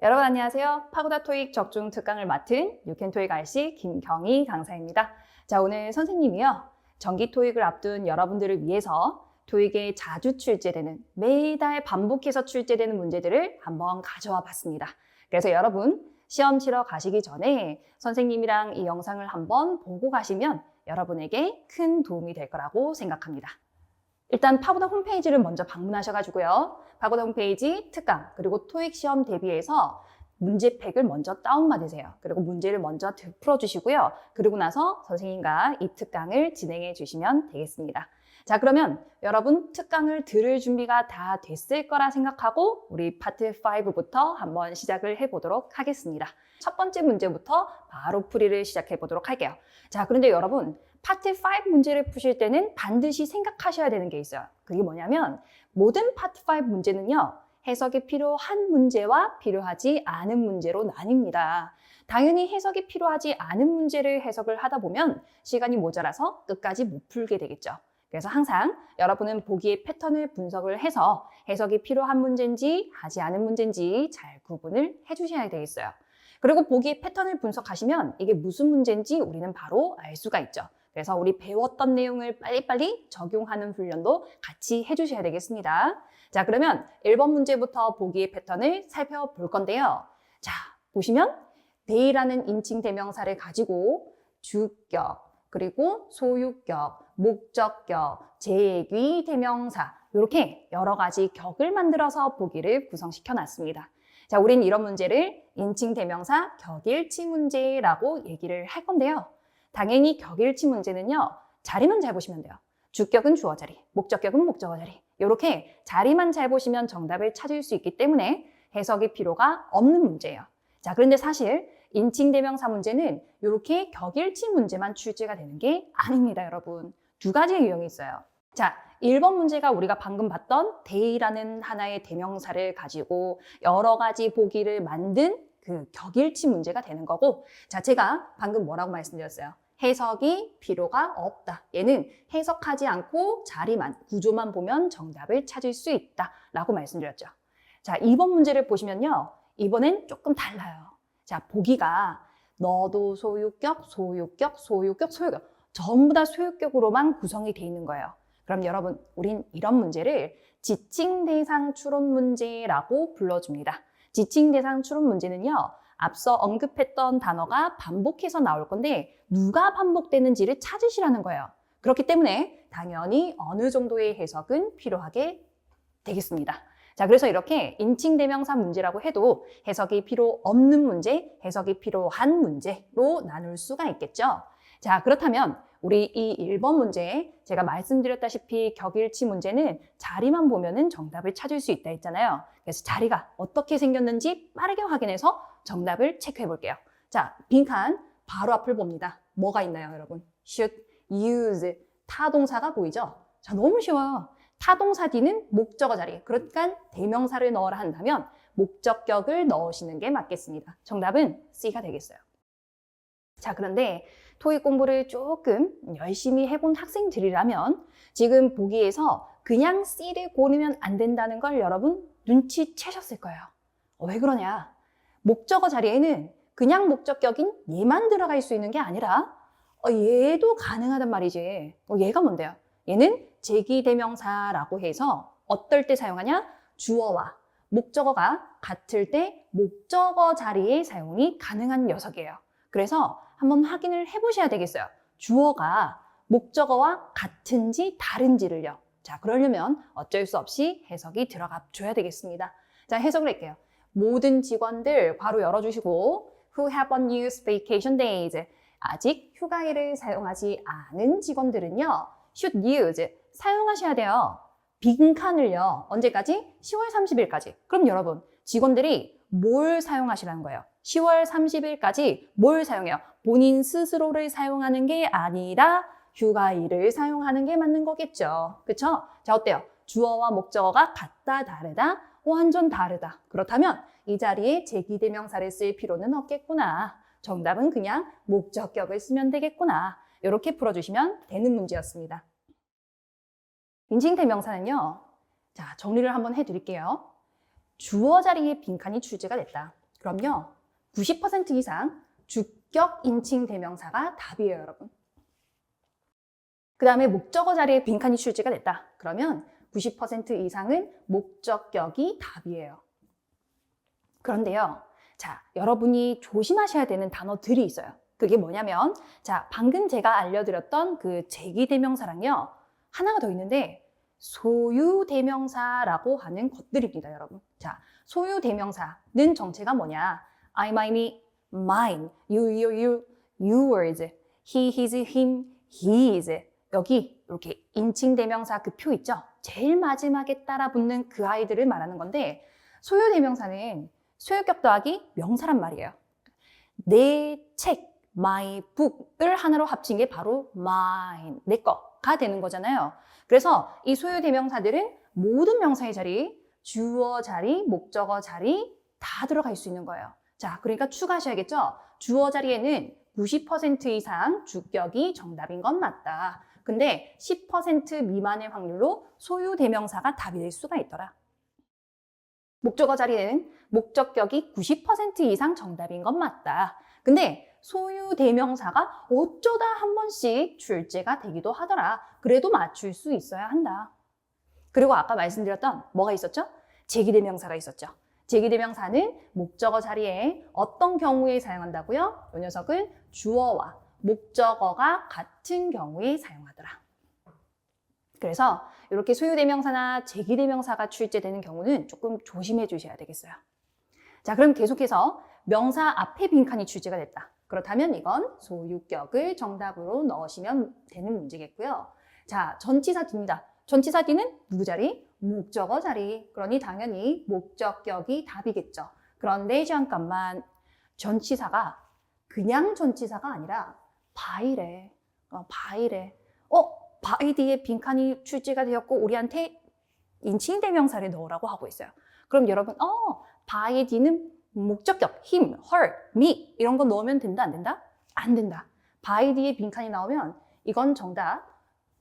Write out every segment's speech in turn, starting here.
여러분 안녕하세요. 파고다 토익 적중 특강을 맡은 유캔토익 RC 김경희 강사입니다. 자, 오늘 선생님이요. 정기 토익을 앞둔 여러분들을 위해서 토익에 자주 출제되는 매달 반복해서 출제되는 문제들을 한번 가져와 봤습니다. 그래서 여러분 시험 치러 가시기 전에 선생님이랑 이 영상을 한번 보고 가시면 여러분에게 큰 도움이 될 거라고 생각합니다. 일단 파고다 홈페이지를 먼저 방문하셔가지고요. 파고다 홈페이지 특강 그리고 토익 시험 대비해서 문제팩을 먼저 다운받으세요. 그리고 문제를 먼저 풀어주시고요. 그리고 나서 선생님과 이 특강을 진행해 주시면 되겠습니다. 자, 그러면 여러분 특강을 들을 준비가 다 됐을 거라 생각하고 우리 파트 5부터 한번 시작을 해보도록 하겠습니다. 첫 번째 문제부터 바로 풀이를 시작해 보도록 할게요. 자, 그런데 여러분 파트 5 문제를 푸실 때는 반드시 생각하셔야 되는 게 있어요. 그게 뭐냐면 모든 파트 5 문제는요. 해석이 필요한 문제와 필요하지 않은 문제로 나뉩니다. 당연히 해석이 필요하지 않은 문제를 해석을 하다 보면 시간이 모자라서 끝까지 못 풀게 되겠죠. 그래서 항상 여러분은 보기의 패턴을 분석을 해서 해석이 필요한 문제인지 하지 않은 문제인지 잘 구분을 해주셔야 되겠어요. 그리고 보기의 패턴을 분석하시면 이게 무슨 문제인지 우리는 바로 알 수가 있죠. 그래서 우리 배웠던 내용을 빨리빨리 적용하는 훈련도 같이 해주셔야 되겠습니다. 자, 그러면 1번 문제부터 보기의 패턴을 살펴볼 건데요. 자, 보시면 they라는 인칭 대명사를 가지고 주격, 그리고 소유격, 목적격, 제귀 대명사 이렇게 여러 가지 격을 만들어서 보기를 구성시켜 놨습니다. 자, 우린 이런 문제를 인칭 대명사 격일치 문제라고 얘기를 할 건데요. 당연히 격일치 문제는요. 자리만 잘 보시면 돼요. 주격은 주어 자리, 목적격은 목적어 자리. 이렇게 자리만 잘 보시면 정답을 찾을 수 있기 때문에 해석이 필요가 없는 문제예요. 자, 그런데 사실 인칭 대명사 문제는 이렇게 격일치 문제만 출제가 되는 게 아닙니다, 여러분. 두 가지의 유형이 있어요. 자, 1번 문제가 우리가 방금 봤던 they라는 하나의 대명사를 가지고 여러 가지 보기를 만든 그 격일치 문제가 되는 거고, 자, 제가 방금 뭐라고 말씀드렸어요? 해석이 필요가 없다. 얘는 해석하지 않고 자리만, 구조만 보면 정답을 찾을 수 있다 라고 말씀드렸죠. 자, 2번 문제를 보시면요. 이번엔 조금 달라요. 자, 보기가 너도 소유격, 소유격, 소유격, 소유격 전부 다 소유격으로만 구성이 돼 있는 거예요. 그럼 여러분, 우린 이런 문제를 지칭 대상 추론 문제라고 불러줍니다. 지칭 대상 추론 문제는요. 앞서 언급했던 단어가 반복해서 나올 건데 누가 반복되는지를 찾으시라는 거예요. 그렇기 때문에 당연히 어느 정도의 해석은 필요하게 되겠습니다. 자, 그래서 이렇게 인칭 대명사 문제라고 해도 해석이 필요 없는 문제, 해석이 필요한 문제로 나눌 수가 있겠죠. 자, 그렇다면 우리 이 1번 문제, 제가 말씀드렸다시피 격일치 문제는 자리만 보면은 정답을 찾을 수 있다 했잖아요. 그래서 자리가 어떻게 생겼는지 빠르게 확인해서 정답을 체크해 볼게요. 자, 빈칸 바로 앞을 봅니다. 뭐가 있나요, 여러분? should, use, 타동사가 보이죠? 자, 너무 쉬워요. 타동사 뒤는 목적어 자리, 그러니까 대명사를 넣으라 한다면 목적격을 넣으시는 게 맞겠습니다. 정답은 C가 되겠어요. 자, 그런데 토익 공부를 조금 열심히 해본 학생들이라면 지금 보기에서 그냥 C를 고르면 안 된다는 걸 여러분 눈치채셨을 거예요. 왜 그러냐? 목적어 자리에는 그냥 목적격인 얘만 들어갈 수 있는 게 아니라 얘도 가능하단 말이지. 얘가 뭔데요? 얘는 제기대명사라고 해서 어떨 때 사용하냐? 주어와 목적어가 같을 때 목적어 자리에 사용이 가능한 녀석이에요. 그래서 한번 확인을 해보셔야 되겠어요. 주어가 목적어와 같은지 다른지를요. 자, 그러려면 어쩔 수 없이 해석이 들어가 줘야 되겠습니다. 자, 해석을 할게요. 모든 직원들 괄호 열어주시고 who have unused vacation days 아직 휴가일을 사용하지 않은 직원들은요. should use 사용하셔야 돼요. 빈칸을요. 언제까지? 10월 30일까지. 그럼 여러분 직원들이 뭘 사용하시라는 거예요? 10월 30일까지 뭘 사용해요? 본인 스스로를 사용하는 게 아니라 휴가일을 사용하는 게 맞는 거겠죠. 그쵸? 자, 어때요? 주어와 목적어가 같다, 다르다? 완전 다르다. 그렇다면 이 자리에 제기대명사를 쓸 필요는 없겠구나. 정답은 그냥 목적격을 쓰면 되겠구나. 이렇게 풀어주시면 되는 문제였습니다. 인칭대명사는요. 자, 정리를 한번 해드릴게요. 주어 자리에 빈칸이 출제가 됐다. 그럼요. 90% 이상 주격 인칭 대명사가 답이에요, 여러분. 그 다음에 목적어 자리에 빈칸이 출제가 됐다. 그러면 90% 이상은 목적격이 답이에요. 그런데요. 자, 여러분이 조심하셔야 되는 단어들이 있어요. 그게 뭐냐면, 자, 방금 제가 알려드렸던 그 제기대명사랑요. 하나가 더 있는데, 소유대명사라고 하는 것들입니다, 여러분. 자, 소유대명사는 정체가 뭐냐? I, my, me, mine, you, yours, he, his, him, his. 여기 이렇게 인칭대명사 그 표 있죠? 제일 마지막에 따라 붙는 그 아이들을 말하는 건데, 소유대명사는 소유격 더하기 명사란 말이에요. 내 책, my book을 하나로 합친 게 바로 mine, 내 거가 되는 거잖아요. 그래서 이 소유대명사들은 모든 명사의 자리, 주어 자리, 목적어 자리 다 들어갈 수 있는 거예요. 자, 그러니까 추가하셔야겠죠? 주어 자리에는 90% 이상 주격이 정답인 건 맞다. 근데 10% 미만의 확률로 소유대명사가 답이 될 수가 있더라. 목적어 자리에는 목적격이 90% 이상 정답인 건 맞다. 근데 소유대명사가 어쩌다 한 번씩 출제가 되기도 하더라. 그래도 맞출 수 있어야 한다. 그리고 아까 말씀드렸던 뭐가 있었죠? 제기대명사가 있었죠. 제기대명사는 목적어 자리에 어떤 경우에 사용한다고요? 이 녀석은 주어와 목적어가 같은 경우에 사용하더라. 그래서 이렇게 소유대명사나 제기대명사가 출제되는 경우는 조금 조심해 주셔야 되겠어요. 자, 그럼 계속해서 명사 앞에 빈칸이 출제가 됐다. 그렇다면 이건 소유격을 정답으로 넣으시면 되는 문제겠고요. 자, 전치사 D입니다. 전치사 D는 누구 자리? 목적어 자리. 그러니 당연히 목적격이 답이겠죠. 그런데 잠깐만, 전치사가 그냥 전치사가 아니라 by래. by래. by 뒤에 빈칸이 출제가 되었고 우리한테 인칭대명사를 넣으라고 하고 있어요. 그럼 여러분, by 뒤는 목적격, him, her, me 이런 거 넣으면 된다, 안 된다? 안 된다. by 뒤에 빈칸이 나오면 이건 정답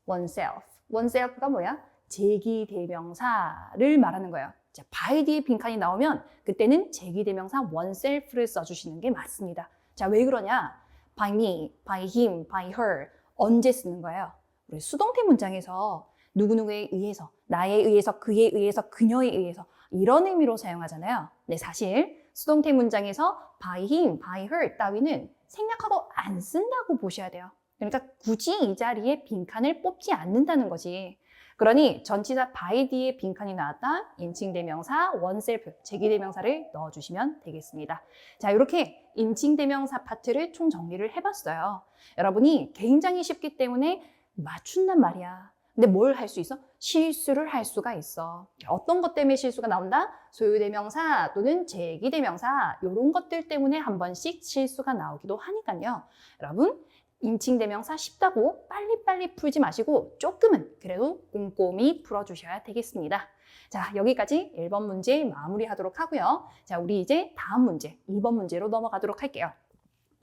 oneself. oneself가 뭐야? 제기대명사를 말하는 거예요. 자, by 뒤에 빈칸이 나오면 그때는 제기대명사 oneself를 써주시는 게 맞습니다. 자, 왜 그러냐? by me, by him, by her 언제 쓰는 거예요? 우리 수동태 문장에서 누구누구에 의해서, 나에 의해서, 그에 의해서, 그녀에 의해서 이런 의미로 사용하잖아요. 네, 사실 수동태 문장에서 by him, by her 따위는 생략하고 안 쓴다고 보셔야 돼요. 그러니까 굳이 이 자리에 빈칸을 뽑지 않는다는 거지. 그러니 전치사 by 뒤에 빈칸이 나왔다. 인칭대명사 oneself, 제기대명사를 넣어주시면 되겠습니다. 자, 이렇게 인칭대명사 파트를 총 정리를 해봤어요. 여러분이 굉장히 쉽기 때문에 맞춘단 말이야. 근데 뭘 할 수 있어? 실수를 할 수가 있어. 어떤 것 때문에 실수가 나온다? 소유대명사 또는 제기대명사 이런 것들 때문에 한 번씩 실수가 나오기도 하니까요. 여러분 인칭대명사 쉽다고 빨리빨리 풀지 마시고 조금은 그래도 꼼꼼히 풀어주셔야 되겠습니다. 자, 여기까지 1번 문제 마무리하도록 하고요. 자, 우리 이제 다음 문제 2번 문제로 넘어가도록 할게요.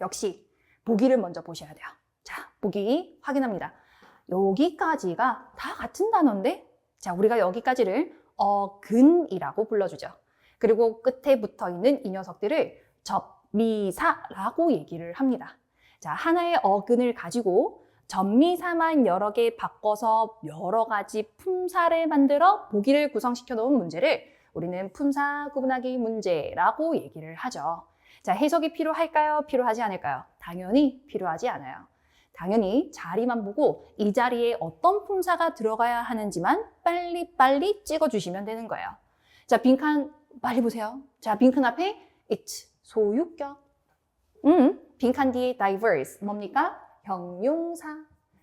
역시 보기를 먼저 보셔야 돼요. 자, 보기 확인합니다. 여기까지가 다 같은 단어인데, 자, 우리가 여기까지를 어근이라고 불러주죠. 그리고 끝에 붙어 있는 이 녀석들을 접미사라고 얘기를 합니다. 자, 하나의 어근을 가지고 접미사만 여러 개 바꿔서 여러 가지 품사를 만들어 보기를 구성시켜 놓은 문제를 우리는 품사 구분하기 문제라고 얘기를 하죠. 자, 해석이 필요할까요? 필요하지 않을까요? 당연히 필요하지 않아요. 당연히 자리만 보고 이 자리에 어떤 품사가 들어가야 하는지만 빨리빨리 찍어주시면 되는 거예요. 자, 빈칸 빨리 보세요. 자, 빈칸 앞에 it, 소유격. 빈칸 뒤에 diverse, 뭡니까? 형용사.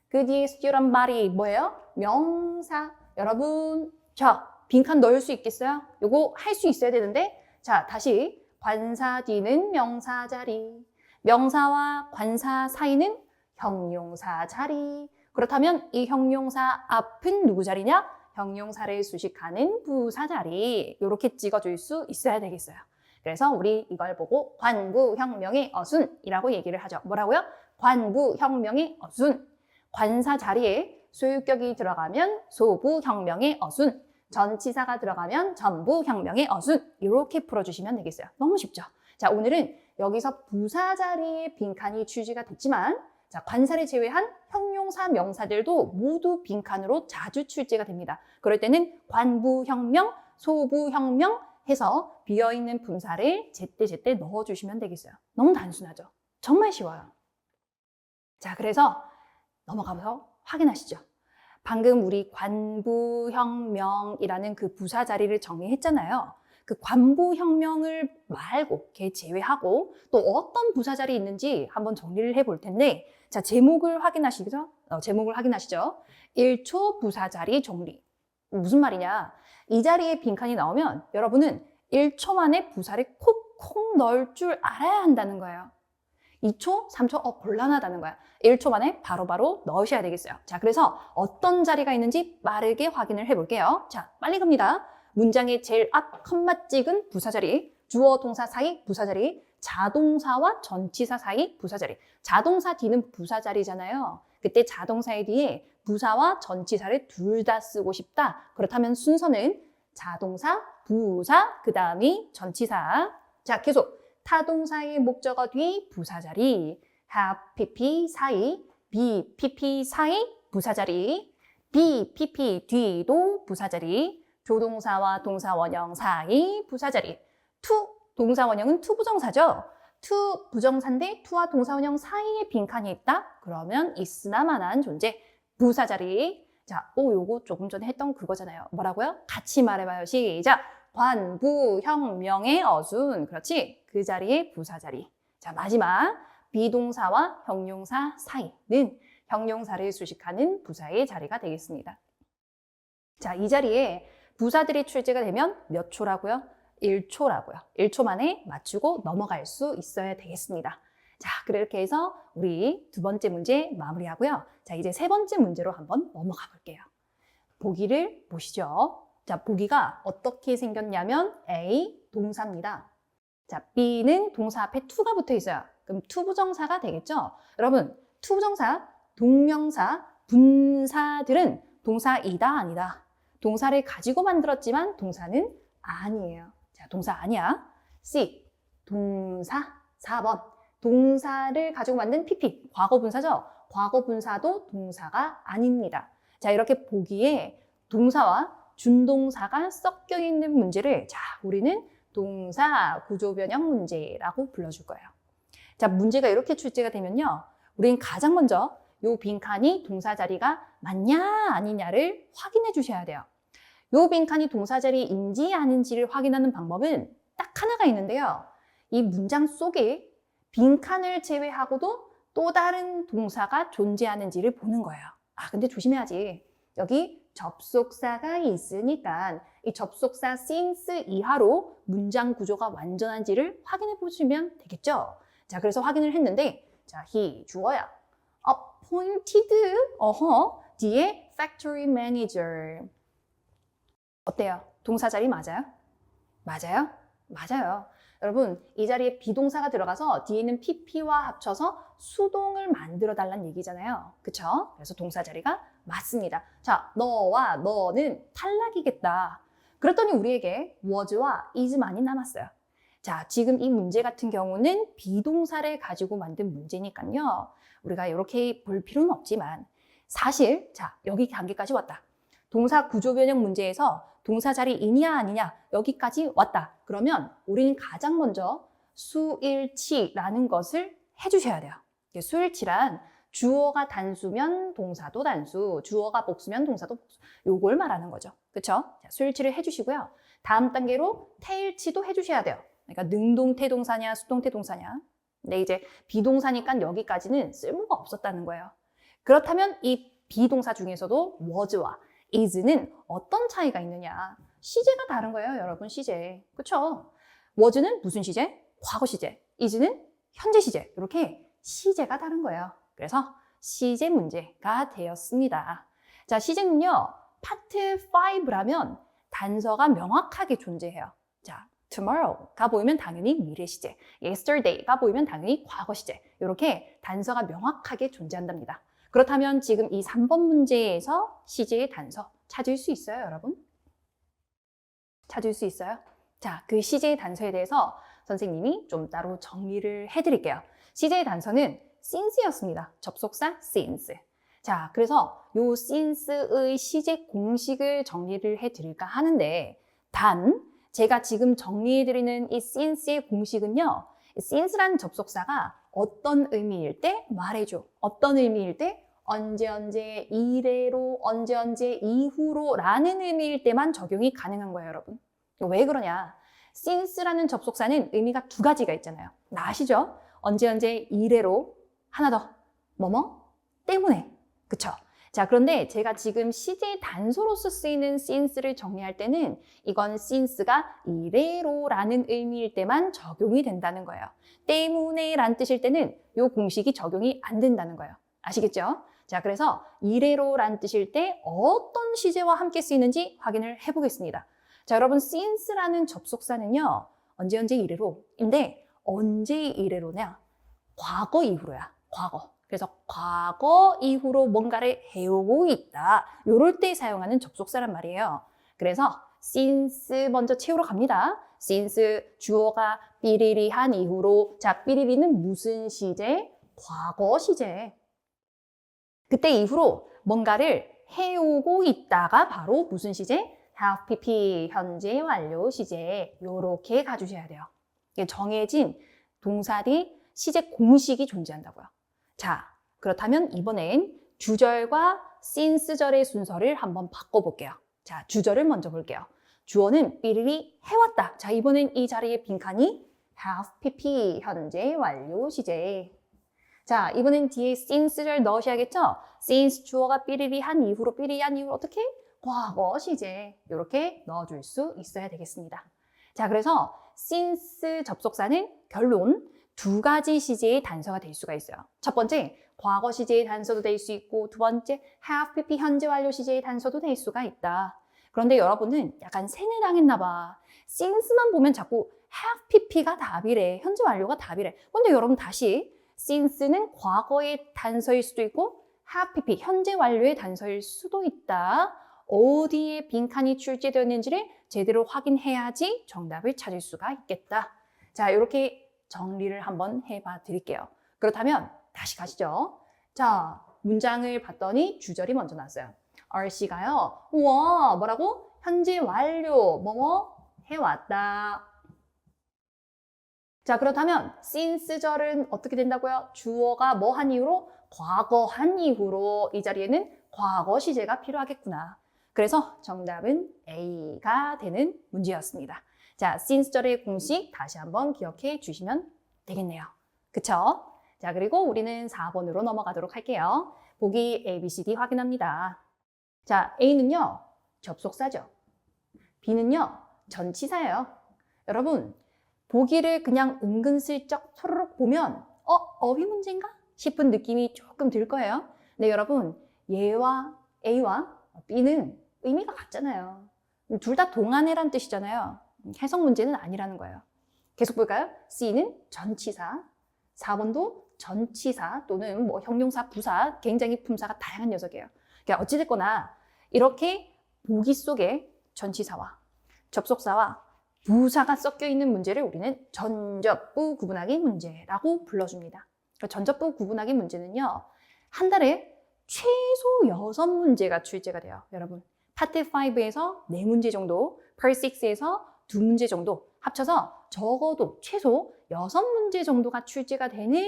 그 뒤에 student body, 뭐예요? 명사. 여러분, 자, 빈칸 넣을 수 있겠어요? 요거 할 수 있어야 되는데, 자, 다시 관사 뒤는 명사 자리. 명사와 관사 사이는 형용사 자리. 그렇다면 이 형용사 앞은 누구 자리냐? 형용사를 수식하는 부사 자리. 이렇게 찍어줄 수 있어야 되겠어요. 그래서 우리 이걸 보고 관부형명의 어순이라고 얘기를 하죠. 뭐라고요? 관부형명의 어순. 관사 자리에 소유격이 들어가면 소부형명의 어순. 전치사가 들어가면 전부형명의 어순. 이렇게 풀어주시면 되겠어요. 너무 쉽죠? 자, 오늘은 여기서 부사 자리의 빈칸이 출제가 됐지만 자, 관사를 제외한 형용사, 명사들도 모두 빈칸으로 자주 출제가 됩니다. 그럴 때는 관부형명, 소부형명 해서 비어있는 분사를 제때제때 넣어주시면 되겠어요. 너무 단순하죠? 정말 쉬워요. 자, 그래서 넘어가서 확인하시죠. 방금 우리 관부형명이라는 그 부사 자리를 정리했잖아요. 그 관부형명을 말고, 걔 제외하고 또 어떤 부사 자리 있는지 한번 정리를 해볼 텐데, 자, 제목을 확인하시죠? 제목을 확인하시죠? 1초 부사 자리 정리. 무슨 말이냐? 이 자리에 빈칸이 나오면 여러분은 1초 만에 부사를 콕콕 넣을 줄 알아야 한다는 거예요. 2초, 3초, 곤란하다는 거야. 1초 만에 바로바로 넣으셔야 되겠어요. 자, 그래서 어떤 자리가 있는지 빠르게 확인을 해볼게요. 자, 빨리 갑니다. 문장의 제일 앞 컴마 찍은 부사 자리, 주어 동사 사이 부사 자리, 자동사와 전치사 사이 부사 자리. 자동사 뒤는 부사 자리잖아요. 그때 자동사의 뒤에 부사와 전치사를 둘 다 쓰고 싶다. 그렇다면 순서는 자동사, 부사, 그 다음이 전치사. 자, 계속 타동사의 목적어 뒤 부사 자리, have, pp 사이, be, pp 사이 부사 자리, be, pp 뒤도 부사 자리, 조동사와 동사 원형 사이 부사 자리, to 동사 원형은 to 부정사죠. to 부정사인데 to와 동사 원형 사이에 빈칸이 있다? 그러면 있으나 마나한 존재, 부사 자리. 자, 요거 조금 전에 했던 그거잖아요. 뭐라고요? 같이 말해봐요. 시작! 관부형명의 어순. 그렇지? 그 자리에 부사 자리. 자, 마지막 비동사와 형용사 사이는 형용사를 수식하는 부사의 자리가 되겠습니다. 자, 이 자리에 부사들이 출제가 되면 몇 초라고요? 1초라고요. 1초 만에 맞추고 넘어갈 수 있어야 되겠습니다. 자, 그렇게 해서 우리 두 번째 문제 마무리하고요. 자, 이제 세 번째 문제로 한번 넘어가 볼게요. 보기를 보시죠. 자, 보기가 어떻게 생겼냐면 A, 동사입니다. 자, B는 동사 앞에 to가 붙어 있어요. 그럼 to 부정사가 되겠죠? 여러분, to 부정사, 동명사, 분사들은 동사이다, 아니다? 동사를 가지고 만들었지만 동사는 아니에요. 자, 동사 아니야. C, 동사. 4번. 동사를 가지고 만든 PP, 과거 분사죠? 과거 분사도 동사가 아닙니다. 자, 이렇게 보기에 동사와 준동사가 섞여 있는 문제를 자, 우리는 동사 구조 변형 문제라고 불러줄 거예요. 자, 문제가 이렇게 출제가 되면요. 우린 가장 먼저 요 빈칸이 동사 자리가 맞냐 아니냐를 확인해 주셔야 돼요. 요 빈칸이 동사 자리인지 아닌지를 확인하는 방법은 딱 하나가 있는데요. 이 문장 속에 빈칸을 제외하고도 또 다른 동사가 존재하는지를 보는 거예요. 아, 근데 조심해야지. 여기 접속사가 있으니까 이 접속사 since 이하로 문장 구조가 완전한지를 확인해 보시면 되겠죠. 자, 그래서 확인을 했는데, 자, he 주어야. appointed, 뒤에 factory manager. 어때요? 동사 자리 맞아요? 맞아요? 맞아요. 여러분, 이 자리에 비동사가 들어가서 뒤에는 pp와 합쳐서 수동을 만들어 달라는 얘기잖아요. 그쵸? 그래서 동사 자리가 맞습니다. 자, 너와 너는 탈락이겠다. 그랬더니 우리에게 was와 is만이 남았어요. 자, 지금 이 문제 같은 경우는 비동사를 가지고 만든 문제니까요. 우리가 이렇게 볼 필요는 없지만 사실 자, 여기 단계까지 왔다. 동사 구조 변형 문제에서 동사 자리이냐 아니냐 여기까지 왔다. 그러면 우리는 가장 먼저 수일치라는 것을 해주셔야 돼요. 수일치란 주어가 단수면 동사도 단수, 주어가 복수면 동사도 복수. 요걸 말하는 거죠. 그렇죠? 수일치를 해주시고요. 다음 단계로 태일치도 해주셔야 돼요. 그러니까 능동태동사냐 수동태동사냐. 근데 이제 비동사니까 여기까지는 쓸모가 없었다는 거예요. 그렇다면 이 비동사 중에서도 was와 is는 어떤 차이가 있느냐. 시제가 다른 거예요, 여러분. 시제. 그렇죠? was는 무슨 시제? 과거 시제. is는 현재 시제. 이렇게 시제가 다른 거예요. 그래서 시제 문제가 되었습니다. 자, 시제는요. 파트 5라면 단서가 명확하게 존재해요. 자, tomorrow가 보이면 당연히 미래 시제, yesterday가 보이면 당연히 과거 시제. 이렇게 단서가 명확하게 존재한답니다. 그렇다면 지금 이 3번 문제에서 시제의 단서 찾을 수 있어요, 여러분? 찾을 수 있어요? 자, 그 시제의 단서에 대해서 선생님이 좀 따로 정리를 해드릴게요. CJ 단서는 since였습니다. 접속사 since. 자, 그래서 요 since의 시제 공식을 정리를 해드릴까 하는데, 단 제가 지금 정리해드리는 이 since의 공식은요, since라는 접속사가 어떤 의미일 때 말해줘, 어떤 의미일 때 언제 이래로, 언제 이후로 라는 의미일 때만 적용이 가능한 거예요, 여러분. 왜 그러냐? since라는 접속사는 의미가 두 가지가 있잖아요. 아시죠? 언제 이래로, 하나 더, 뭐뭐 때문에. 그쵸? 자, 그런데 제가 지금 CJ 단서로서 쓰이는 since를 정리할 때는 이건 since가 이래로라는 의미일 때만 적용이 된다는 거예요. 때문에 란 뜻일 때는 이 공식이 적용이 안 된다는 거예요. 아시겠죠? 자, 그래서 이래로란 뜻일 때 어떤 시제와 함께 쓰이는지 확인을 해보겠습니다. 자, 여러분, since라는 접속사는요, 언제 이래로인데, 언제 이래로냐? 과거 이후로야, 과거. 그래서 과거 이후로 뭔가를 해오고 있다. 요럴 때 사용하는 접속사란 말이에요. 그래서 since 먼저 채우러 갑니다. since 주어가 삐리리한 이후로. 자, 삐리리는 무슨 시제? 과거 시제. 그때 이후로 뭔가를 해오고 있다가 바로 무슨 시제? have pp, 현재 완료 시제. 요렇게 가주셔야 돼요. 이게 정해진 동사 뒤 시제 공식이 존재한다고요. 자, 그렇다면 이번엔 주절과 since절의 순서를 한번 바꿔볼게요. 자, 주절을 먼저 볼게요. 주어는 삐리리 해왔다. 자, 이번엔 이 자리에 빈칸이 have pp, 현재 완료 시제. 자, 이번엔 뒤에 since절 넣으셔야겠죠? since 주어가 삐리리 한 이후로, 삐리리 한 이후로 어떻게? 과거 시제. 이렇게 넣어줄 수 있어야 되겠습니다. 자, 그래서 since 접속사는 결론 두 가지 시제의 단서가 될 수가 있어요. 첫 번째, 과거 시제의 단서도 될 수 있고, 두 번째, have pp 현재 완료 시제의 단서도 될 수가 있다. 그런데 여러분은 약간 세뇌당했나 봐. since만 보면 자꾸 have pp가 답이래. 현재 완료가 답이래. 근데 여러분 다시 since는 과거의 단서일 수도 있고 have pp 현재 완료의 단서일 수도 있다. 어디에 빈칸이 출제되었는지를 제대로 확인해야지 정답을 찾을 수가 있겠다. 자, 이렇게 정리를 한번 해봐 드릴게요. 그렇다면 다시 가시죠. 자, 문장을 봤더니 주절이 먼저 나왔어요. RC가요. 우와, 뭐라고? 현재 완료, 뭐뭐 해왔다. 자, 그렇다면 since절은 어떻게 된다고요? 주어가 뭐 한 이후로? 과거 한 이후로. 이 자리에는 과거 시제가 필요하겠구나. 그래서 정답은 A가 되는 문제였습니다. 자, since절의 공식 다시 한번 기억해 주시면 되겠네요. 그쵸? 자, 그리고 우리는 4번으로 넘어가도록 할게요. 보기 A, B, C, D 확인합니다. 자, A는요, 접속사죠. B는요, 전치사예요. 여러분, 보기를 그냥 은근슬쩍 소로록 보면 어휘 문제인가? 싶은 느낌이 조금 들 거예요. 근데 여러분, 얘와 A와 B는 의미가 같잖아요. 둘 다 동안해란 뜻이잖아요. 해석 문제는 아니라는 거예요. 계속 볼까요? C는 전치사, 4번도 전치사 또는 뭐 형용사, 부사, 굉장히 품사가 다양한 녀석이에요. 그러니까 어찌됐거나 이렇게 보기 속에 전치사와 접속사와 부사가 섞여 있는 문제를 우리는 전접부 구분하기 문제라고 불러줍니다. 그러니까 전접부 구분하기 문제는요, 한 달에 최소 6문제가 출제가 돼요. 여러분, 파트 5에서 4문제 정도, 파트 6에서 2문제 정도 합쳐서 적어도 최소 6문제 정도가 출제가 되는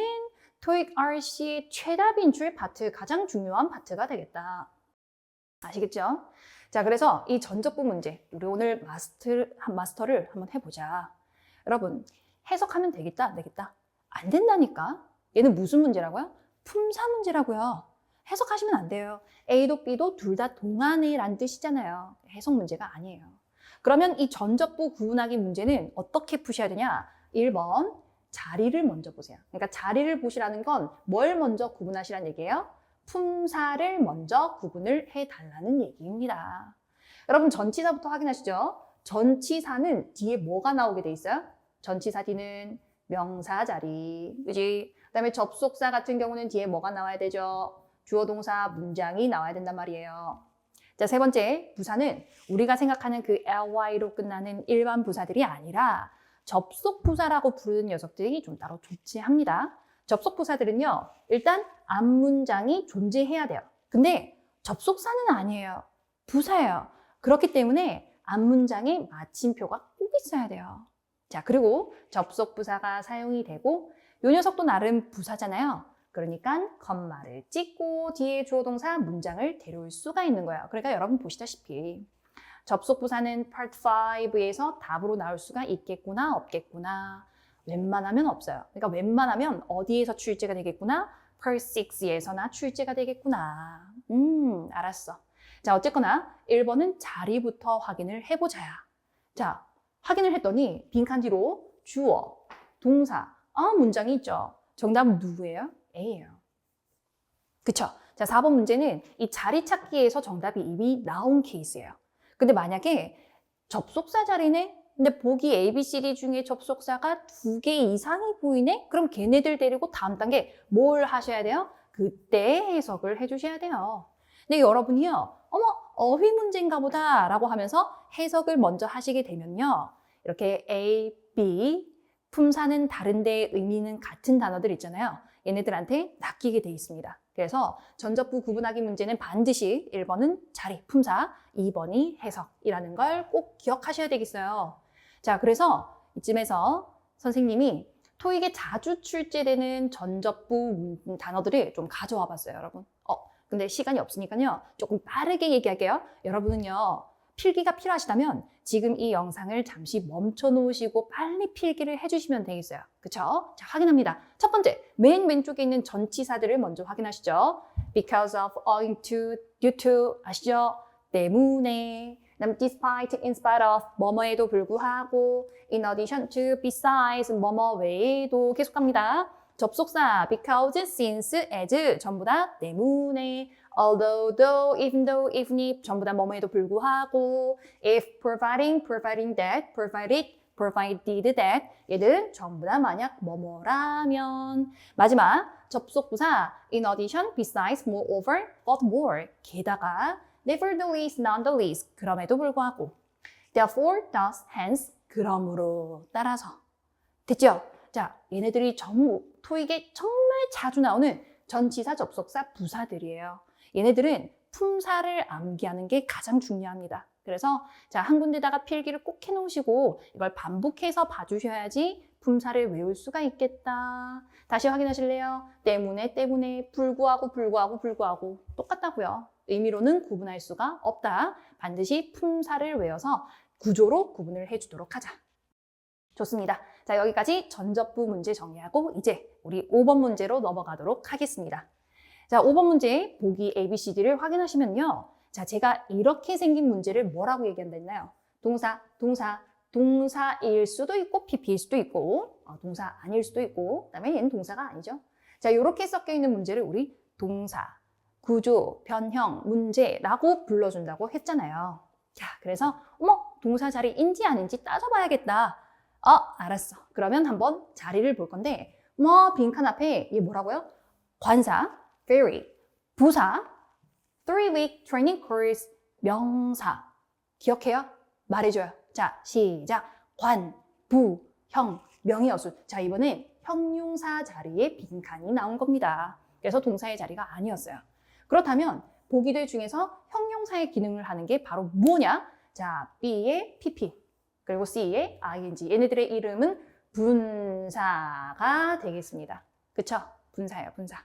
토익 RC의 최다 빈출 파트, 가장 중요한 파트가 되겠다. 아시겠죠? 자, 그래서 이 전접부 문제, 우리 오늘 마스터를 한번 해보자. 여러분, 해석하면 되겠다, 안 되겠다? 안 된다니까? 얘는 무슨 문제라고요? 품사 문제라고요. 해석하시면 안 돼요. A도 B도 둘 다 동안이란 뜻이잖아요. 해석 문제가 아니에요. 그러면 이 전접부 구분하기 문제는 어떻게 푸셔야 되냐? 1번, 자리를 먼저 보세요. 그러니까 자리를 보시라는 건 뭘 먼저 구분하시라는 얘기예요? 품사를 먼저 구분을 해달라는 얘기입니다. 여러분, 전치사부터 확인하시죠? 전치사는 뒤에 뭐가 나오게 돼 있어요? 전치사 뒤는 명사 자리, 그지? 그 다음에 접속사 같은 경우는 뒤에 뭐가 나와야 되죠? 주어 동사 문장이 나와야 된단 말이에요. 자, 세 번째, 부사는 우리가 생각하는 그 ly로 끝나는 일반 부사들이 아니라 접속부사라고 부르는 녀석들이 좀 따로 존재합니다. 접속부사들은요, 일단 앞문장이 존재해야 돼요. 근데 접속사는 아니에요. 부사예요. 그렇기 때문에 앞문장에 마침표가 꼭 있어야 돼요. 자, 그리고 접속부사가 사용이 되고 이 녀석도 나름 부사잖아요. 그러니까 컴마를 찍고 뒤에 주어 동사 문장을 데려올 수가 있는 거예요. 그러니까 여러분 보시다시피 접속부사는 Part 5에서 답으로 나올 수가 있겠구나 없겠구나. 웬만하면 없어요. 그러니까 웬만하면 어디에서 출제가 되겠구나? Part 6에서나 출제가 되겠구나. 알았어. 자, 어쨌거나 1번은 자리부터 확인을 해보자야. 자, 확인을 했더니 빈칸 뒤로 주어, 동사, 문장이 있죠. 정답은 누구예요? A예요. 그쵸? 자, 4번 문제는 이 자리 찾기에서 정답이 이미 나온 케이스예요. 근데 만약에 접속사 자리네? 근데 보기 A, B, C, D 중에 접속사가 2개 이상이 보이네? 그럼 걔네들 데리고 다음 단계 뭘 하셔야 돼요? 그때 해석을 해주셔야 돼요. 근데 여러분이요, 어휘 문제인가 보다 라고 하면서 해석을 먼저 하시게 되면요, 이렇게 A, B, 품사는 다른데 의미는 같은 단어들 있잖아요. 얘네들한테 낚이게 돼 있습니다. 그래서 전접부 구분하기 문제는 반드시 1번은 자리, 품사, 2번이 해석이라는 걸 꼭 기억하셔야 되겠어요. 자, 그래서 이쯤에서 선생님이 토익에 자주 출제되는 전접부 단어들을 좀 가져와 봤어요, 여러분. 근데 시간이 없으니까요, 조금 빠르게 얘기할게요. 여러분은요, 필기가 필요하시다면 지금 이 영상을 잠시 멈춰 놓으시고 빨리 필기를 해주시면 되겠어요. 그쵸? 자, 확인합니다. 첫 번째, 맨 왼쪽에 있는 전치사들을 먼저 확인하시죠. Because of, owing to, due to, 아시죠? 때문에, 그다음 despite, in spite of, 뭐뭐에도 불구하고, in addition to, besides, 뭐뭐 외에도 계속 갑니다. 접속사, because, since, as, 전부 다 때문에, although, though, even though, even if, 전부 다 뭐뭐에도 불구하고, if, providing, providing that, provided, provided that, 얘들 전부 다 만약 뭐뭐라면. 마지막, 접속부사, in addition, besides, moreover, but more, 게다가, nevertheless, nonetheless, 그럼에도 불구하고, therefore, thus, hence, 그러므로, 따라서. 됐죠? 자, 얘네들이 전부 토익에 정말 자주 나오는 전치사, 접속사, 부사들이에요. 얘네들은 품사를 암기하는 게 가장 중요합니다. 그래서 자, 한 군데다가 필기를 꼭 해놓으시고 이걸 반복해서 봐주셔야지 품사를 외울 수가 있겠다. 다시 확인하실래요? 때문에, 불구하고 똑같다고요. 의미로는 구분할 수가 없다. 반드시 품사를 외워서 구조로 구분을 해주도록 하자. 좋습니다. 자, 여기까지 전접부 문제 정리하고 이제 우리 5번 문제로 넘어가도록 하겠습니다. 자, 5번 문제 보기 A, B, C, D를 확인하시면요. 자, 제가 이렇게 생긴 문제를 뭐라고 얘기한다 했나요? 동사일 수도 있고 PP일 수도 있고 동사 아닐 수도 있고 그다음에 얘는 동사가 아니죠. 자, 이렇게 섞여 있는 문제를 우리 동사, 구조, 변형, 문제라고 불러준다고 했잖아요. 자, 그래서 동사 자리인지 아닌지 따져봐야겠다. 알았어. 그러면 한번 자리를 볼 건데 빈칸 앞에 얘 뭐라고요? 관사, very, 부사, 3-week training course, 명사. 기억해요? 말해줘요. 자, 시작. 관, 부, 형, 명의어수. 자, 이번엔 형용사 자리에 빈칸이 나온 겁니다. 그래서 동사의 자리가 아니었어요. 그렇다면 보기들 중에서 형용사의 기능을 하는 게 바로 뭐냐? 자, B의 PP, 그리고 C의 ing. 얘네들의 이름은 분사가 되겠습니다. 그쵸? 분사예요, 분사.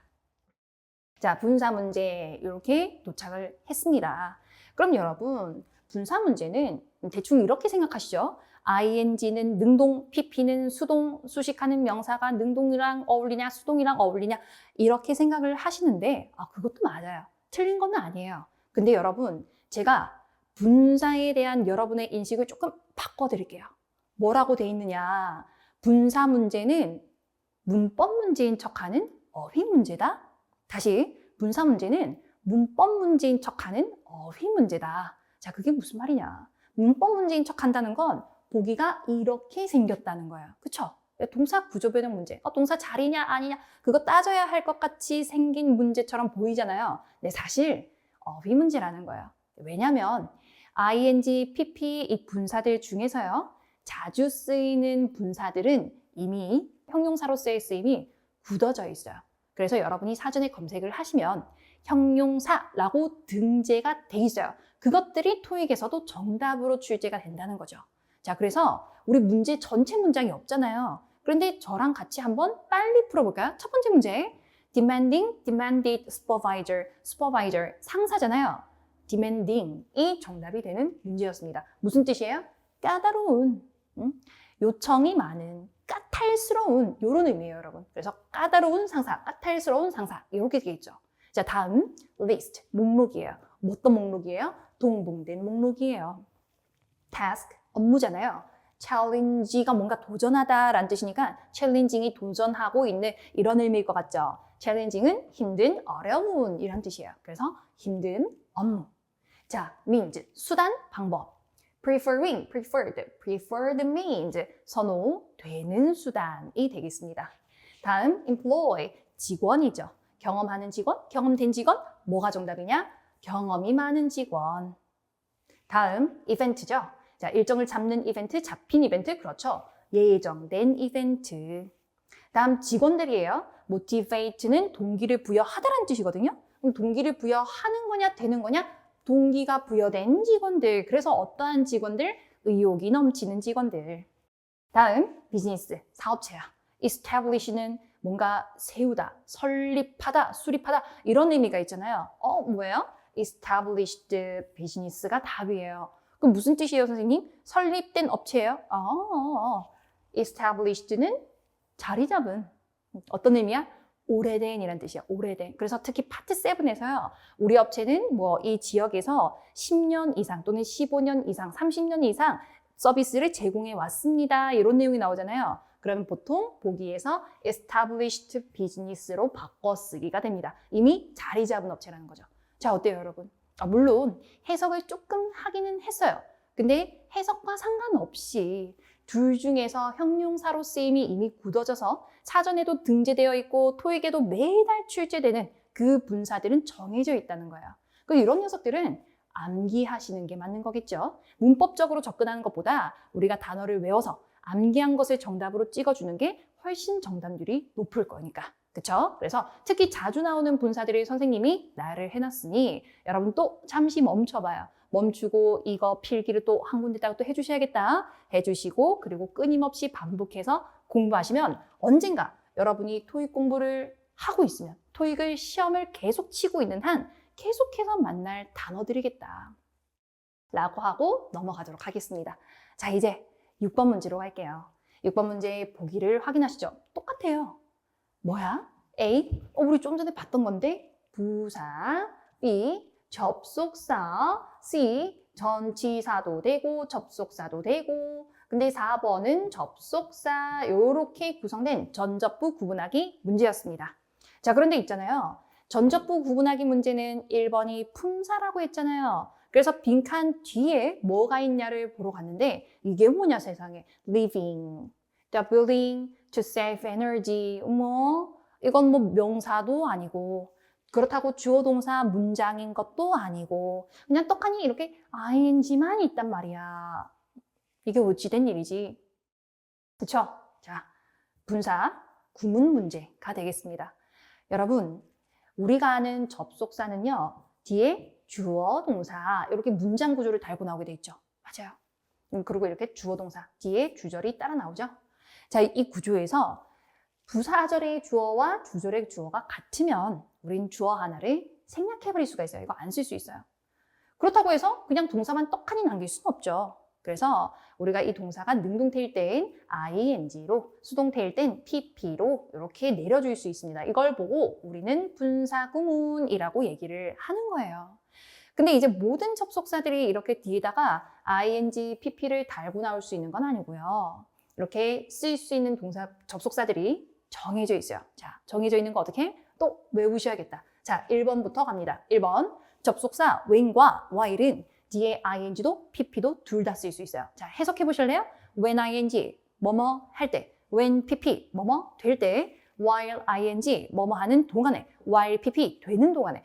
자, 분사 문제 이렇게 도착을 했습니다. 그럼 여러분, 분사 문제는 대충 이렇게 생각하시죠? ing는 능동, pp는 수동, 수식하는 명사가 능동이랑 어울리냐, 수동이랑 어울리냐 이렇게 생각을 하시는데 그것도 맞아요. 틀린 건 아니에요. 근데 여러분, 제가 분사에 대한 여러분의 인식을 조금 바꿔드릴게요. 뭐라고 돼 있느냐? 분사 문제는 문법 문제인 척하는 어휘 문제다. 다시, 분사 문제는 문법 문제인 척하는 어휘 문제다. 자, 그게 무슨 말이냐? 문법 문제인 척한다는 건 보기가 이렇게 생겼다는 거예요. 그쵸? 동사 구조 변형 문제. 동사 자리냐 아니냐 그거 따져야 할 것 같이 생긴 문제처럼 보이잖아요. 근데 사실 어휘 문제라는 거예요. 왜냐면 ing, pp 이 분사들 중에서요. 자주 쓰이는 분사들은 이미 형용사로서의 쓰임이 굳어져 있어요. 그래서 여러분이 사전에 검색을 하시면 형용사라고 등재가 돼 있어요. 그것들이 토익에서도 정답으로 출제가 된다는 거죠. 자, 그래서 우리 문제 전체 문장이 없잖아요. 그런데 저랑 같이 한번 빨리 풀어볼까요? 첫 번째 문제. demanding, demanded supervisor, supervisor 상사잖아요. demanding이 정답이 되는 문제였습니다. 무슨 뜻이에요? 까다로운, 요청이 많은, 까탈스러운 이런 의미예요, 여러분. 그래서 까다로운 상사, 까탈스러운 상사 이렇게 되겠죠. 자, 다음 list, 목록이에요. 어떤 목록이에요? 동봉된 목록이에요. task, 업무잖아요. challenge가 뭔가 도전하다라는 뜻이니까 challenging이 도전하고 있는 이런 의미일 것 같죠. challenging은 힘든, 어려운 이란 뜻이에요. 그래서 힘든 업무. 자, means, 수단, 방법. preferring, preferred, preferred means, 선호되는 수단이 되겠습니다. 다음, employ, 직원이죠. 경험하는 직원, 경험된 직원, 뭐가 정답이냐? 경험이 많은 직원. 다음, 이벤트죠. 자, 일정을 잡는 이벤트, 잡힌 이벤트, 그렇죠. 예정된 이벤트. 다음, 직원들이에요. motivate는 동기를 부여하다라는 뜻이거든요. 그럼 동기를 부여하는 거냐, 되는 거냐? 동기가 부여된 직원들. 그래서 어떠한 직원들? 의욕이 넘치는 직원들. 다음, 비즈니스, 사업체야. establish는 뭔가 세우다, 설립하다, 수립하다 이런 의미가 있잖아요. 뭐예요? established business가 답이에요. 그럼 무슨 뜻이에요, 선생님? 설립된 업체예요? established는 자리 잡은. 어떤 의미야? 오래된 이란 뜻이야. 오래된. 그래서 특히 파트 7에서요. 우리 업체는 뭐 이 지역에서 10년 이상 또는 15년 이상, 30년 이상 서비스를 제공해 왔습니다. 이런 내용이 나오잖아요. 그러면 보통 보기에서 established business로 바꿔 쓰기가 됩니다. 이미 자리 잡은 업체라는 거죠. 자, 어때요, 여러분? 물론 해석을 조금 하기는 했어요. 근데 해석과 상관없이 둘 중에서 형용사로 쓰임이 이미 굳어져서 사전에도 등재되어 있고 토익에도 매달 출제되는 그 분사들은 정해져 있다는 거예요. 그리고 이런 녀석들은 암기하시는 게 맞는 거겠죠. 문법적으로 접근하는 것보다 우리가 단어를 외워서 암기한 것을 정답으로 찍어주는 게 훨씬 정답률이 높을 거니까. 그쵸? 그래서 특히 자주 나오는 분사들을 선생님이 나열을 해놨으니 여러분 또 잠시 멈춰봐요. 멈추고 이거 필기를 또 한 군데다가 또 해주셔야겠다. 해주시고 그리고 끊임없이 반복해서 공부하시면 언젠가 여러분이 토익 공부를 하고 있으면 토익을 시험을 계속 치고 있는 한 계속해서 만날 단어들이겠다. 라고 하고 넘어가도록 하겠습니다. 자, 이제 6번 문제로 갈게요. 6번 문제의 보기를 확인하시죠. 똑같아요. 뭐야? A, 우리 좀 전에 봤던 건데 부사, B, 접속사, C, 전치사도 되고 접속사도 되고 근데 4번은 접속사 이렇게 구성된 전접부 구분하기 문제였습니다. 자, 그런데 있잖아요. 전접부 구분하기 문제는 1번이 품사라고 했잖아요. 그래서 빈칸 뒤에 뭐가 있냐를 보러 갔는데 이게 뭐냐 세상에. living, the building, to save energy. 이건 뭐 명사도 아니고 그렇다고 주어 동사 문장인 것도 아니고 그냥 떡하니 이렇게 ing만 있단 말이야. 이게 어찌된 일이지? 그쵸? 자, 분사 구문 문제가 되겠습니다. 여러분, 우리가 아는 접속사는요. 뒤에 주어, 동사 이렇게 문장 구조를 달고 나오게 돼 있죠. 맞아요. 그리고 이렇게 주어, 동사 뒤에 주절이 따라 나오죠. 자, 이 구조에서 부사절의 주어와 주절의 주어가 같으면 우린 주어 하나를 생략해버릴 수가 있어요. 이거 안 쓸 수 있어요. 그렇다고 해서 그냥 동사만 떡하니 남길 수는 없죠. 그래서 우리가 이 동사가 능동태일 땐 ing로, 수동태일 땐 pp로 이렇게 내려줄 수 있습니다. 이걸 보고 우리는 분사구문이라고 얘기를 하는 거예요. 근데 이제 모든 접속사들이 이렇게 뒤에다가 ing, pp를 달고 나올 수 있는 건 아니고요. 이렇게 쓸 수 있는 동사, 접속사들이 정해져 있어요. 자, 정해져 있는 거 어떻게? 또 외우셔야겠다. 자, 1번부터 갑니다. 1번, 접속사 when과 while은 뒤에 ing도 pp도 둘 다 쓸 수 있어요. 자, 해석해 보실래요? when ing, 뭐뭐 할 때, when pp, 뭐뭐 될 때, while ing, 뭐뭐 하는 동안에, while pp, 되는 동안에.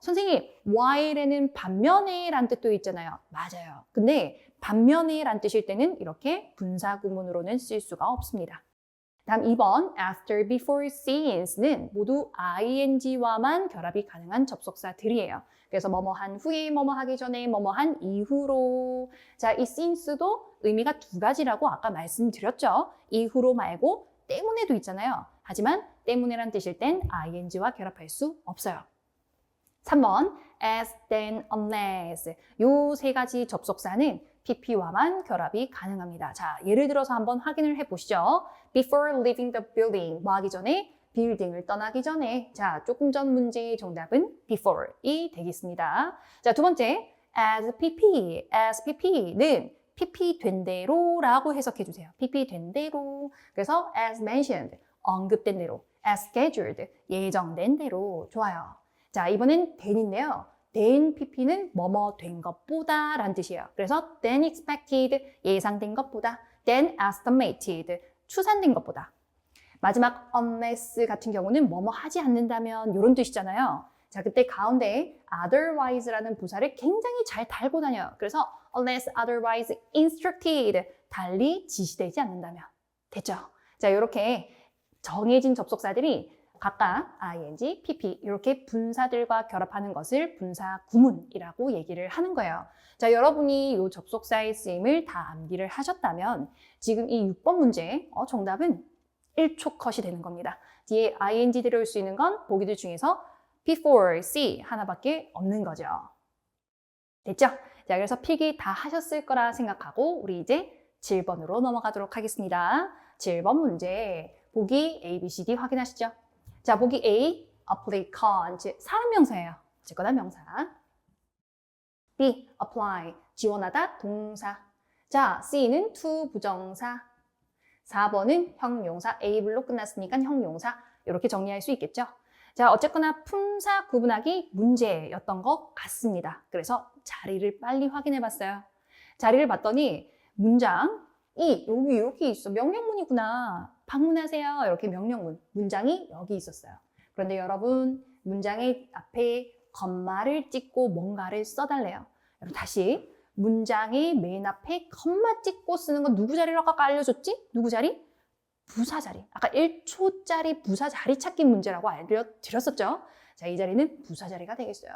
선생님, while에는 반면에 라는 뜻도 있잖아요. 맞아요. 근데 반면에 란 뜻일 때는 이렇게 분사구문으로는 쓸 수가 없습니다. 다음 2번 after, before, since는 모두 ing와만 결합이 가능한 접속사들이에요. 그래서 뭐뭐한 후에, 뭐뭐하기 전에, 뭐뭐한 이후로. 자, 이 since도 의미가 두 가지라고 아까 말씀드렸죠. 이후로 말고 때문에도 있잖아요. 하지만 때문에란 뜻일 땐 ing와 결합할 수 없어요. 3번 as, then, unless. 요 세 가지 접속사는 pp와만 결합이 가능합니다. 자, 예를 들어서 한번 확인을 해보시죠. Before leaving the building. 뭐 하기 전에? 빌딩을 떠나기 전에. 자, 조금 전 문제의 정답은 before이 되겠습니다. 자, 두 번째, as pp. as pp는 pp 된 대로라고 해석해 주세요. pp 된 대로. 그래서 as mentioned, 언급된 대로. as scheduled, 예정된 대로. 좋아요. 자, 이번엔 then인데요. then pp는 뭐뭐 된 것보다 라는 뜻이에요. 그래서 than expected, 예상된 것보다, than estimated, 추산된 것보다. 마지막 unless 같은 경우는 뭐뭐 하지 않는다면 이런 뜻이잖아요. 자, 그때 가운데 otherwise라는 부사를 굉장히 잘 달고 다녀요. 그래서 unless otherwise instructed, 달리 지시되지 않는다면. 됐죠? 자, 이렇게 정해진 접속사들이 각각 ing, pp 이렇게 분사들과 결합하는 것을 분사 구문이라고 얘기를 하는 거예요. 자, 여러분이 이 접속사의 쓰임을 다 암기를 하셨다면 지금 이 6번 문제 정답은 1초 컷이 되는 겁니다. 뒤에 ing 들어올 수 있는 건 보기들 중에서 before, see 하나밖에 없는 거죠. 됐죠? 자, 그래서 필기 다 하셨을 거라 생각하고 우리 이제 7번으로 넘어가도록 하겠습니다. 7번 문제 보기 A, B, C, D 확인하시죠. 자, 보기 A, applicant, 사람 명사예요. 어쨌거나 명사. B, apply, 지원하다, 동사. 자, C는 to 부정사. 4번은 형용사, A블로 끝났으니까 형용사. 이렇게 정리할 수 있겠죠? 자, 어쨌거나 품사 구분하기 문제였던 것 같습니다. 그래서 자리를 빨리 확인해 봤어요. 자리를 봤더니 문장이 여기 이렇게 있어. 명령문이구나. 방문하세요. 이렇게 명령문. 문장이 여기 있었어요. 그런데 여러분, 문장의 앞에 콤마를 찍고 뭔가를 써달래요. 여러분, 다시. 문장의 맨 앞에 콤마 찍고 쓰는 건 누구 자리라고 아까 알려줬지? 누구 자리? 부사 자리. 아까 1초짜리 부사 자리 찾기 문제라고 알려드렸었죠? 자, 이 자리는 부사 자리가 되겠어요.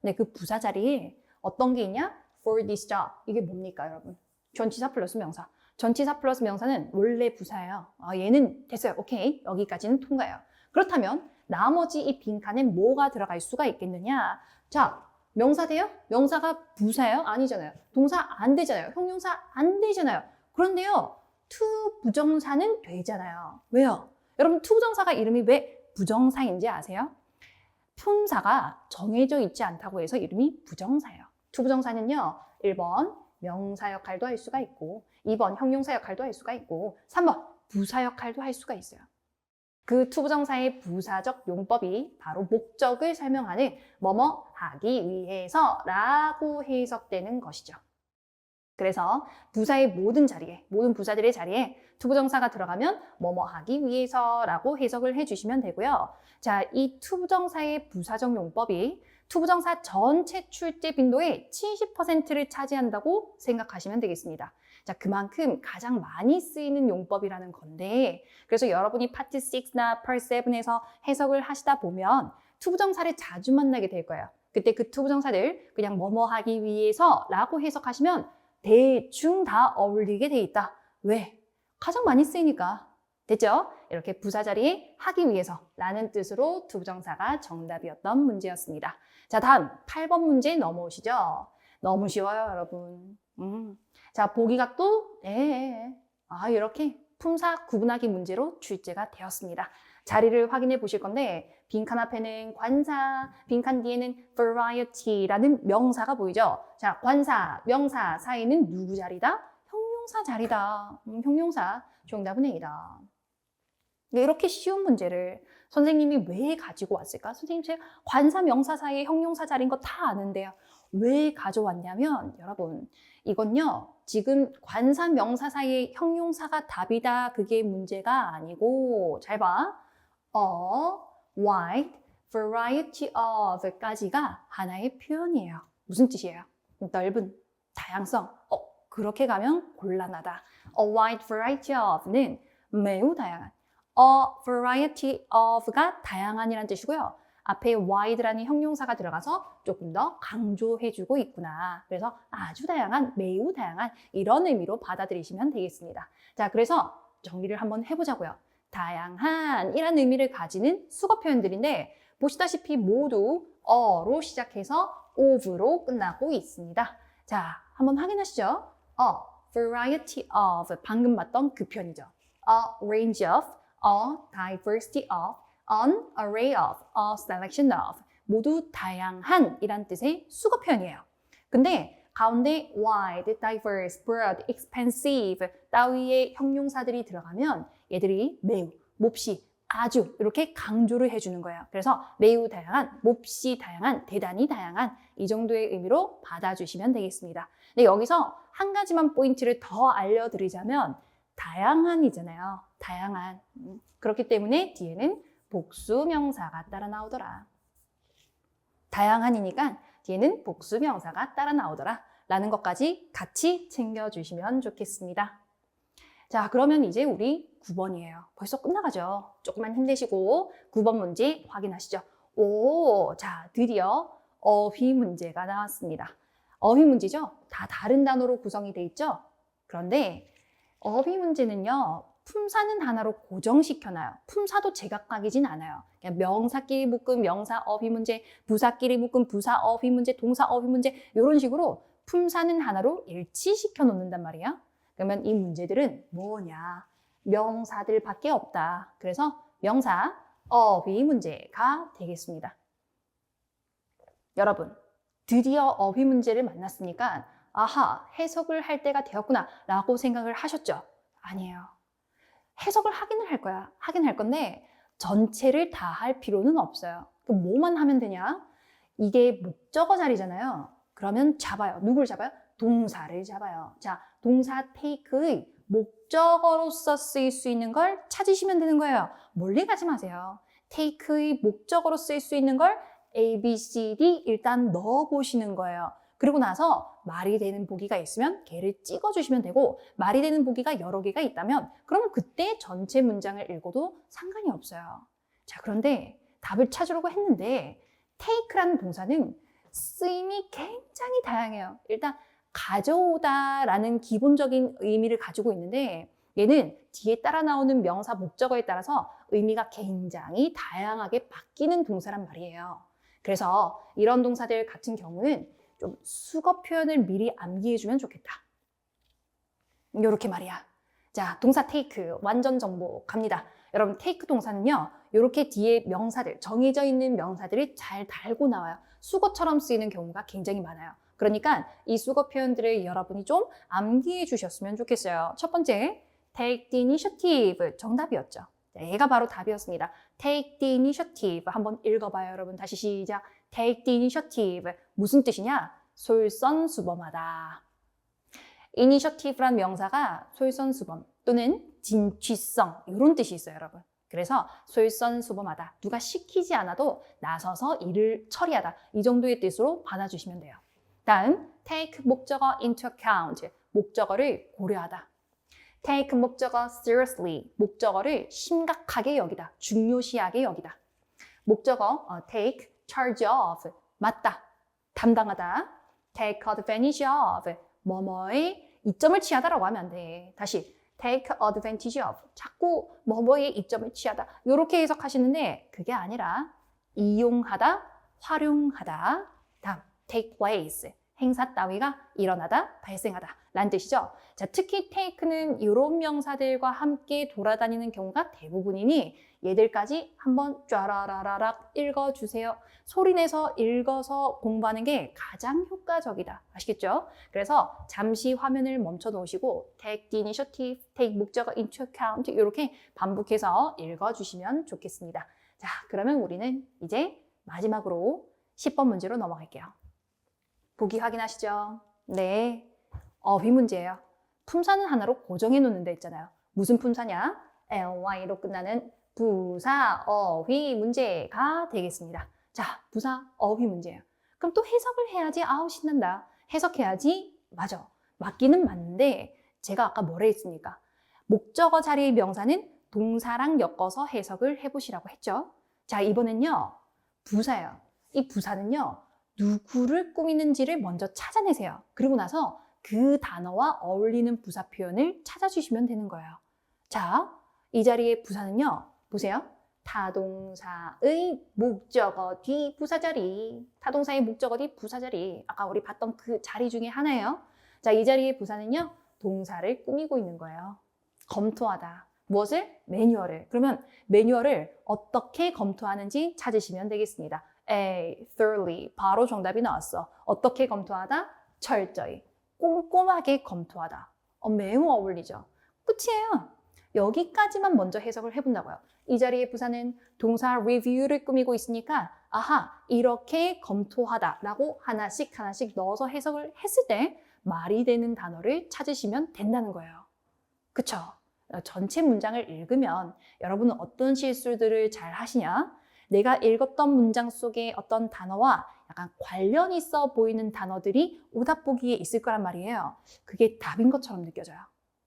근데 그 부사 자리에 어떤 게 있냐? For this job. 이게 뭡니까, 여러분? 전치사 플러스 명사. 전치사 플러스 명사는 원래 부사예요. 얘는 됐어요. 오케이. 여기까지는 통과해요. 그렇다면 나머지 이 빈칸엔 뭐가 들어갈 수가 있겠느냐? 자, 명사 돼요? 명사가 부사예요? 아니잖아요. 동사 안 되잖아요. 형용사 안 되잖아요. 그런데요, to 부정사는 되잖아요. 왜요? 여러분, to 부정사가 이름이 왜 부정사인지 아세요? 품사가 정해져 있지 않다고 해서 이름이 부정사예요. to 부정사는요, 1번 명사 역할도 할 수가 있고 2번 형용사 역할도 할 수가 있고 3번 부사 역할도 할 수가 있어요. 그 to 부정사의 부사적 용법이 바로 목적을 설명하는 뭐뭐 하기 위해서 라고 해석되는 것이죠. 그래서 부사의 모든 자리에, 모든 부사들의 자리에 to 부정사가 들어가면 뭐뭐 하기 위해서 라고 해석을 해주시면 되고요. 자, 이 to 부정사의 부사적 용법이 to 부정사 전체 출제 빈도의 70%를 차지한다고 생각하시면 되겠습니다. 자, 그만큼 가장 많이 쓰이는 용법이라는 건데, 그래서 여러분이 파트 6나 파트 7에서 해석을 하시다 보면 to 부정사를 자주 만나게 될 거예요. 그때 그 to 부정사들 그냥 뭐뭐 하기 위해서 라고 해석하시면 대충 다 어울리게 돼 있다. 왜? 가장 많이 쓰이니까. 됐죠? 이렇게 부사 자리에 하기 위해서 라는 뜻으로 to 부정사가 정답이었던 문제였습니다. 자, 다음 8번 문제 넘어오시죠? 너무 쉬워요, 여러분. 자, 보기가 또 이렇게 품사 구분하기 문제로 출제가 되었습니다. 자리를 확인해 보실 건데 빈칸 앞에는 관사, 빈칸 뒤에는 variety라는 명사가 보이죠? 자, 관사, 명사 사이는 누구 자리다? 형용사 자리다. 형용사. 정답은 A다. 이렇게 쉬운 문제를 선생님이 왜 가지고 왔을까? 선생님, 제가 관사, 명사 사이에 형용사 자리인 거 다 아는데요. 왜 가져왔냐면 여러분, 이건요, 지금 관사, 명사 사이에 형용사가 답이다. 그게 문제가 아니고, 잘 봐. wide, variety of까지가 하나의 표현이에요. 무슨 뜻이에요? 넓은, 다양성. 그렇게 가면 곤란하다. A wide variety of는 매우 다양한. A variety of가 다양한이란 뜻이고요. 앞에 wide라는 형용사가 들어가서 조금 더 강조해주고 있구나. 그래서 아주 다양한, 매우 다양한 이런 의미로 받아들이시면 되겠습니다. 자, 그래서 정리를 한번 해보자고요. 다양한 이란 의미를 가지는 수거 표현들인데 보시다시피 모두 어로 시작해서 of로 끝나고 있습니다. 자, 한번 확인하시죠. A variety of 방금 봤던 그 표현이죠. A range of, a diversity of, an array of, a selection of 모두 다양한 이란 뜻의 수거 표현이에요. 근데 가운데 wide, diverse, broad, expansive 따위의 형용사들이 들어가면 얘들이 매우, 몹시, 아주 이렇게 강조를 해주는 거예요. 그래서 매우 다양한, 몹시 다양한, 대단히 다양한 이 정도의 의미로 받아주시면 되겠습니다. 근데 여기서 한 가지만 포인트를 더 알려드리자면 다양한이잖아요. 다양한. 그렇기 때문에 뒤에는 복수명사가 따라 나오더라. 다양한이니까 뒤에는 복수명사가 따라 나오더라 라는 것까지 같이 챙겨주시면 좋겠습니다. 자, 그러면 이제 우리 9번이에요. 벌써 끝나가죠. 조금만 힘내시고 9번 문제 확인하시죠. 오, 자, 드디어 어휘 문제가 나왔습니다. 어휘 문제죠? 다 다른 단어로 구성이 돼 있죠? 그런데 어휘 문제는요, 품사는 하나로 고정시켜놔요. 품사도 제각각이진 않아요. 그냥 명사끼리 묶은 명사 어휘 문제, 부사끼리 묶은 부사 어휘 문제, 동사 어휘 문제 이런 식으로 품사는 하나로 일치시켜 놓는단 말이에요. 그러면 이 문제들은 뭐냐? 명사들밖에 없다. 그래서 명사 어휘 문제가 되겠습니다. 여러분, 드디어 어휘 문제를 만났으니까 아하, 해석을 할 때가 되었구나 라고 생각을 하셨죠? 아니에요. 해석을 하기는 할 거야. 하긴 할 건데 전체를 다 할 필요는 없어요. 그럼 뭐만 하면 되냐? 이게 목적어 자리잖아요. 그러면 잡아요. 누굴 잡아요? 동사를 잡아요. 자, 동사 take의 목적어로서 쓰일 수 있는 걸 찾으시면 되는 거예요. 멀리 가지 마세요. take의 목적어로 쓰일 수 있는 걸 A, B, C, D 일단 넣어보시는 거예요. 그리고 나서 말이 되는 보기가 있으면 걔를 찍어주시면 되고 말이 되는 보기가 여러 개가 있다면 그러면 그때 전체 문장을 읽어도 상관이 없어요. 자, 그런데 답을 찾으려고 했는데 take라는 동사는 쓰임이 굉장히 다양해요. 일단 가져오다라는 기본적인 의미를 가지고 있는데 얘는 뒤에 따라 나오는 명사 목적어에 따라서 의미가 굉장히 다양하게 바뀌는 동사란 말이에요. 그래서 이런 동사들 같은 경우는 좀 수거 표현을 미리 암기해주면 좋겠다. 요렇게 말이야. 자, 동사 take 완전 정보 갑니다. 여러분 take 동사는요. 요렇게 뒤에 명사들, 정해져 있는 명사들이 잘 달고 나와요. 수거처럼 쓰이는 경우가 굉장히 많아요. 그러니까 이 수거 표현들을 여러분이 좀 암기해 주셨으면 좋겠어요. 첫 번째, take the initiative 정답이었죠. 얘가 바로 답이었습니다. take the initiative 한번 읽어봐요. 여러분 다시 시작. take the initiative 무슨 뜻이냐? 솔선수범하다. initiative란 명사가 솔선수범 또는 진취성 이런 뜻이 있어요. 여러분. 그래서 솔선수범하다. 누가 시키지 않아도 나서서 일을 처리하다. 이 정도의 뜻으로 받아주시면 돼요. 다음, take 목적어 into account, 목적어를 고려하다. take 목적어 seriously, 목적어를 심각하게 여기다, 중요시하게 여기다. 목적어 take charge of, 맡다, 담당하다. take advantage of, 뭐뭐의 이점을 취하다라고 하면 안 돼. 다시 take advantage of, 자꾸 뭐뭐의 이점을 취하다. 이렇게 해석하시는데 그게 아니라 이용하다, 활용하다. 다음, take place, 행사 따위가 일어나다, 발생하다 라는 뜻이죠. 자, 특히 take는 이런 명사들과 함께 돌아다니는 경우가 대부분이니 얘들까지 한번 쫘라라라락 읽어주세요. 소리내서 읽어서 공부하는 게 가장 효과적이다. 아시겠죠? 그래서 잠시 화면을 멈춰 놓으시고 take the initiative, take 목적어 into account 이렇게 반복해서 읽어주시면 좋겠습니다. 자, 그러면 우리는 이제 마지막으로 10번 문제로 넘어갈게요. 보기 확인하시죠? 네, 어휘 문제예요. 품사는 하나로 고정해 놓는 데 있잖아요. 무슨 품사냐? ly로 끝나는 부사 어휘 문제가 되겠습니다. 자, 부사 어휘 문제예요. 그럼 또 해석을 해야지 아우 신난다. 해석해야지? 맞아. 맞기는 맞는데 제가 아까 뭐라 했습니까? 목적어 자리의 명사는 동사랑 엮어서 해석을 해보시라고 했죠. 자, 이번엔요. 부사예요. 이 부사는요. 누구를 꾸미는지를 먼저 찾아내세요. 그리고 나서 그 단어와 어울리는 부사 표현을 찾아주시면 되는 거예요. 자, 이 자리의 부사는요. 보세요. 타동사의 목적어 뒤 부사 자리. 타동사의 목적어 뒤 부사 자리. 아까 우리 봤던 그 자리 중에 하나예요. 자, 이 자리의 부사는요. 동사를 꾸미고 있는 거예요. 검토하다. 무엇을? 매뉴얼을. 그러면 매뉴얼을 어떻게 검토하는지 찾으시면 되겠습니다. A, thoroughly. 바로 정답이 나왔어. 어떻게 검토하다? 철저히. 꼼꼼하게 검토하다. 매우 어울리죠. 끝이에요. 여기까지만 먼저 해석을 해본다고요. 이 자리의 부사는 동사 review를 꾸미고 있으니까 아하, 이렇게 검토하다라고 하나씩 넣어서 해석을 했을 때 말이 되는 단어를 찾으시면 된다는 거예요. 그쵸? 전체 문장을 읽으면 여러분은 어떤 실수들을 잘 하시냐? 내가 읽었던 문장 속에 어떤 단어와 약간 관련 있어 보이는 단어들이 오답 보기에 있을 거란 말이에요. 그게 답인 것처럼 느껴져요.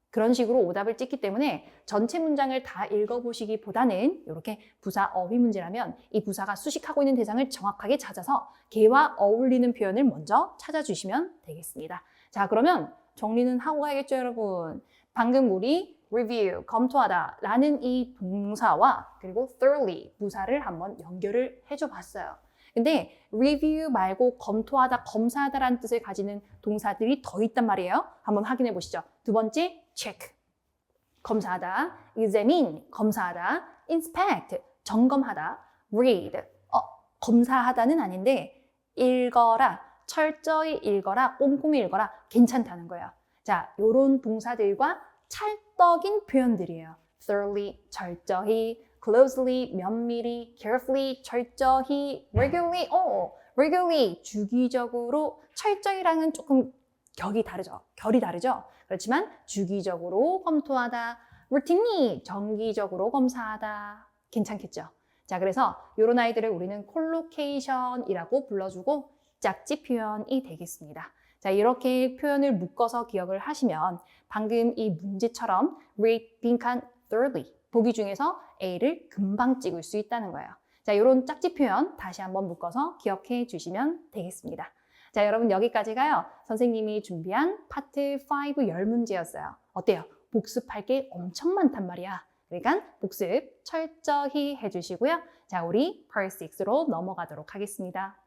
그런 식으로 오답을 찍기 때문에 전체 문장을 다 읽어보시기보다는 이렇게 부사 어휘 문제라면 이 부사가 수식하고 있는 대상을 정확하게 찾아서 걔와 어울리는 표현을 먼저 찾아주시면 되겠습니다. 자, 그러면 정리는 하고 가야겠죠, 여러분? 방금 우리 review, 검토하다 라는 이 동사와 그리고 thoroughly, 부사를 한번 연결을 해줘 봤어요. 근데 review 말고 검토하다, 검사하다라는 뜻을 가지는 동사들이 더 있단 말이에요. 한번 확인해 보시죠. 두 번째, check, 검사하다, examine, 검사하다, inspect, 점검하다, read, 검사하다는 아닌데 읽어라, 철저히 읽어라, 꼼꼼히 읽어라, 괜찮다는 거예요. 자, 요런 동사들과 찰떡인 표현들이에요. thoroughly, 철저히, closely, 면밀히, carefully, 철저히, regularly, regularly, 주기적으로, 철저히랑은 조금 결이 다르죠. 그렇지만 주기적으로 검토하다, routinely, 정기적으로 검사하다, 괜찮겠죠. 자, 그래서 이런 아이들을 우리는 콜로케이션이라고 불러주고 짝지 표현이 되겠습니다. 자, 이렇게 표현을 묶어서 기억을 하시면 방금 이 문제처럼 read, 빈칸, thoroughly 보기 중에서 A를 금방 찍을 수 있다는 거예요. 자, 이런 짝지 표현 다시 한번 묶어서 기억해 주시면 되겠습니다. 자, 여러분 여기까지가요. 선생님이 준비한 파트 5 10문제였어요. 어때요? 복습할 게 엄청 많단 말이야. 그러니까 복습 철저히 해주시고요. 자, 우리 Part 6로 넘어가도록 하겠습니다.